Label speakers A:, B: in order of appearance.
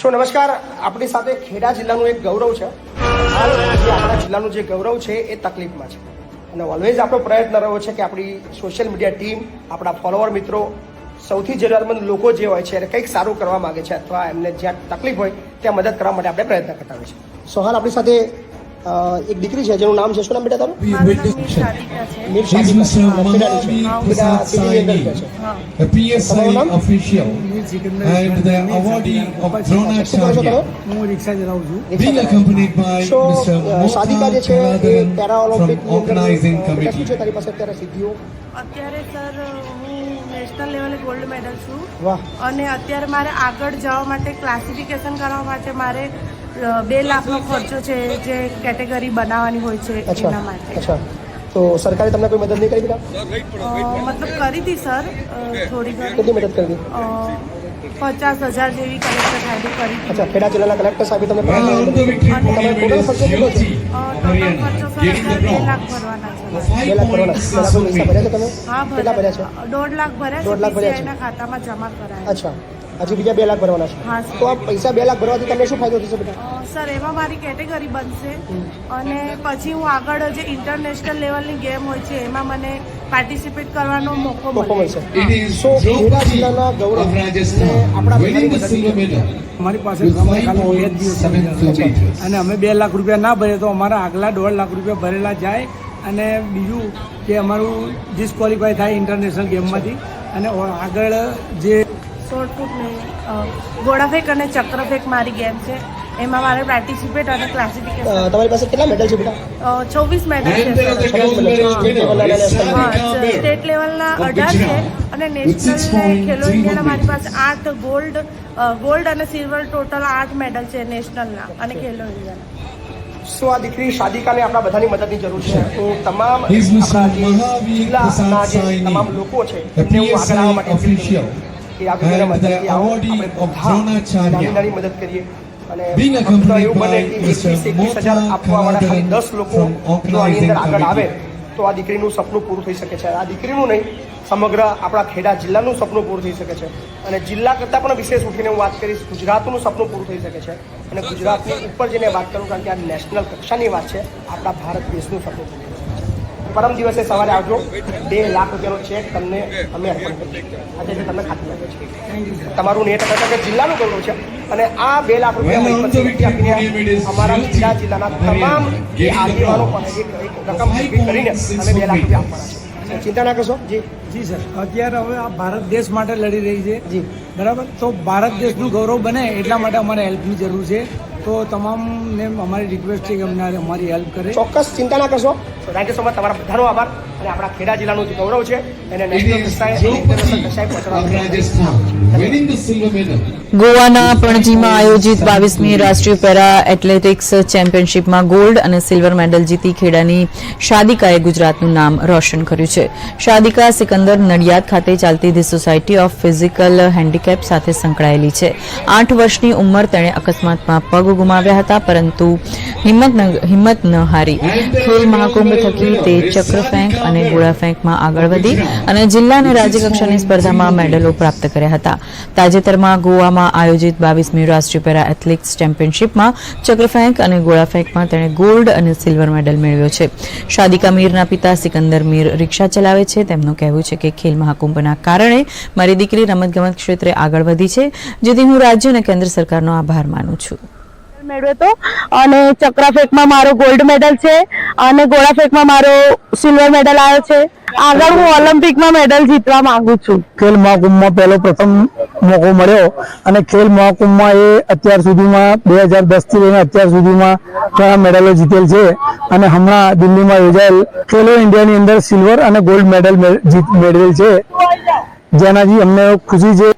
A: સો નમસ્કાર, આપણી સાથે ખેડા જિલ્લાનું એક ગૌરવ છે. હાલ જે આપણા જિલ્લાનું જે ગૌરવ છે એ તકલીફમાં છે અને ઓલવેઝ આપણો પ્રયત્ન રહ્યો છે કે આપણી સોશિયલ મીડિયા ટીમ, આપણા ફોલોવર મિત્રો, સૌથી જરૂરિયાતમંદ લોકો જે હોય છે એને કંઈક સારું કરવા માગે છે અથવા એમને જ્યાં તકલીફ હોય ત્યાં મદદ કરવા માટે આપણે પ્રયત્ન કરતા હોઈએ છીએ. સો હાલ આપણી સાથે એક દીકરી છે જેનું નામ છે, શું નામ બેટા તારું? મીર સાદિકા જે છે એ પેરા ઓલિમ્પિક શું છે તારી પાસે અત્યારે સિદ્ધિઓ?
B: અત્યારે સર હું નેશનલ લેવલે ગોલ્ડ મેડલ છું.
A: વાહ.
B: અને અત્યારે મારે આગળ જવા માટે ક્લાસિફિકેશન કરવા માટે મારે 2 લાખનો ખર્ચો છે જે કેટેગરી બનાવવાની હોય છે એના માટે.
A: અચ્છા, તો સરકારે તમને કોઈ મદદ નહીં કરી બેટા?
B: મતલબ કરી હતી સર, થોડી ઘણી.
A: કેટલી મદદ કરી?
B: 50,000 જેવી કલેક્ટર સાહેબે કરી હતી.
A: અચ્છા, ખેડા જિલ્લાના કલેક્ટર સાહેબે તમને ટોટલ ખર્ચો કેટલો છે?
B: ટોટલ ખર્ચો સર 2 લાખ ભરવાના છે.
A: 2 લાખ ભરવાના. પૈસા ભર્યા છે તમે?
B: હા,
A: કેટલા ભર્યા છે?
B: 1.5 લાખ ભર્યા છે.
A: 1.5 લાખ ભર્યા છે.
B: એના ખાતામાં જમા કરાયા.
A: અચ્છા, હજી બીજા 2 લાખ ભરવાના છે.
B: હા.
A: તો આ પૈસા 2 લાખ ભરવાથી તમને શું ફાયદો થશે બેટા?
B: સર, એમાં મારી કેટેગરી બનશે અને પછી હું આગળ જે ઇન્ટરનેશનલ લેવલની ગેમ હોય છે એમાં મને પાર્ટિસિપેટ કરવાનો મોકો મળશે.
A: સો ખેડા જિલ્લાના ગૌરવ આપણા
C: અમારી પાસે ખાલી 2 દિવસ અને અમે 2 લાખ રૂપિયા ના ભરીએ તો અમારા આગલા 1.5 લાખ રૂપિયા ભરેલા જાય અને બીજું કે અમારું ડિસ્ક્વોલિફાય થાય ઇન્ટરનેશનલ ગેમમાંથી અને આગળ જે
B: શોર્ટ ફૂટ ને ગોળાફેંક અને ચક્રફેંક મારી ગેમ છે, એમાં મારે પાર્ટિસિપેટ અને ક્લાસિફિકેશન.
A: તમારી પાસે કેટલા મેડલ છે બેટા?
B: 24 મેડલ છે. સ્ટેટ લેવલના 18 છે અને નેશનલ ખેલો ઇન્ડિયાના મારી પાસે 8 ગોલ્ડ અને સિલ્વર ટોટલ 8 મેડલ છે નેશનલના અને ખેલો ઇન્ડિયાના.
A: શું આ દીકરી સાદિકાને આપણા બધાની મદદની જરૂર છે. હું તમામ આપણા જે જિલ્લાના જે તમામ લોકો છે એમને હું આગળ આવવા માટે કે આ વિડીયોના માધ્યમથી આવો આપણે બધા નાની મદદ કરીએ અને ફક્ત એવું બને કે 21,000 આપવાવાળા ખાલી 10 લોકો જો આની અંદર આગળ આવે તો આ દીકરીનું સપનું પૂરું થઈ શકે છે. આ દીકરીનું નહીં, સમગ્ર આપણા ખેડા જિલ્લાનું સપનું પૂરું થઈ શકે છે અને જિલ્લા કરતાં પણ વિશેષ ઉઠીને હું વાત કરીશ, ગુજરાતનું સપનું પૂરું થઈ શકે છે અને ગુજરાતની ઉપર જઈને વાત કરું કારણ કે આ નેશનલ કક્ષાની વાત છે. આપણા ભારત દેશનું સપનું પૂરું થઈ શકે છે. પરમ દિવસે સવારે આવજો, 2 લાખ રૂપિયાનો ચેક તમને અમે અર્પણ કરીશું. આજે તમને ખાતું લાગે છે. તમારું નેટ ટકા જિલ્લાનું ગૌરવ છે અને આ 2 લાખ રૂપિયા આપીને અમારા જિલ્લાના તમામ જે આગેવાનો પણ એક રકમ ભેગી કરીને અમે 2 લાખ રૂપિયા આપવાના છે. ચિંતા ના કરશો. જી
C: જી સર, અત્યારે હવે આ ભારત દેશ માટે લડી રહી છે.
A: જી
C: બરાબર, તો ભારત દેશનું ગૌરવ બને એટલા માટે અમારે હેલ્પની જરૂર છે. તો તમામને અમારી રિક્વેસ્ટ છે કે અમને અમારી હેલ્પ કરે.
A: ચોક્કસ, ચિંતા ના કરશો. Thank you so much. તમારા બધાનો આભાર અને આપણા ખેડા જિલ્લાનું જે ગૌરવ છે એને નેશનલ કક્ષાએ ઇન્ટરનેશનલ કક્ષાએ પહોંચવા.
D: ગોવાના પણજીમાં આયોજિત 22મી રાષ્ટ્રીય પેરા એથ્લેટિક્સ ચેમ્પિયનશિપમાં ગોલ્ડ અને સિલ્વર મેડલ જીતી ખેડાની શાદિકાએ ગુજરાતનું નામ રોશન કર્યું છે. શાદિકા સિકંદર નડિયાદ ખાતે ચાલતી the society of physical handicap સાથે સંકળાયેલી છે. 8 વર્ષની ઉંમર તેણે અકસ્માતમાં પગ ગુમાવ્યા હતા પરંતુ હિંમત ન હારી ખેલ મહાકુંભ થકી તે ચક્રફેંક અને ગોળાફેંકમાં આગળ વધી અને જિલ્લા અને રાજ્યકક્ષાની સ્પર્ધામાં મેડલો પ્રાપ્ત કર્યા હતા. તાજેતરમાં ગોવામાં આયોજિત 22મી રાષ્ટ્રીય પેરા એથ્લેટિક્સ ચેમ્પિયનશિપમાં ચક્રફેંક અને ગોળાફેંકમાં તેણે ગોલ્ડ અને સિલ્વર મેડલ મેળવ્યો છે. શાદિકા મીરના પિતા સિકંદર મીર રિક્ષા ચલાવે છે. તેમનું કહેવું છે કે ખેલ મહાકુંભના કારણે મારી દીકરી રમતગમત ક્ષેત્રે આગળ વધી છે, જેથી હું રાજ્ય અને કેન્દ્ર સરકારનો આભાર માનું છું.
E: મેળવ્યો હતો અને ચક્રફેંકમાં મારો ગોલ્ડ મેડલ છે અને ગોળાફેંકમાં મારો સિલ્વર મેડલ આવ્યો છે. આગળ હું ઓલિમ્પિકમાં મેડલ જીતવા માંગુ છું.
C: ખેલ મહાકુંભમાં પહેલો પ્રથમ મોકો મળ્યો અને ખેલ મહાકુંભમાં એ અત્યાર સુધીમાં 2010 થી લઈને અત્યાર સુધીમાં ઘણા મેડલો જીતેલ છે અને હમણાં દિલ્હીમાં યોજાયેલ ખેલો ઇન્ડિયાની અંદર સિલ્વર અને ગોલ્ડ મેડલ મેળવેલ છે, જેનાથી અમને ખુશી છે.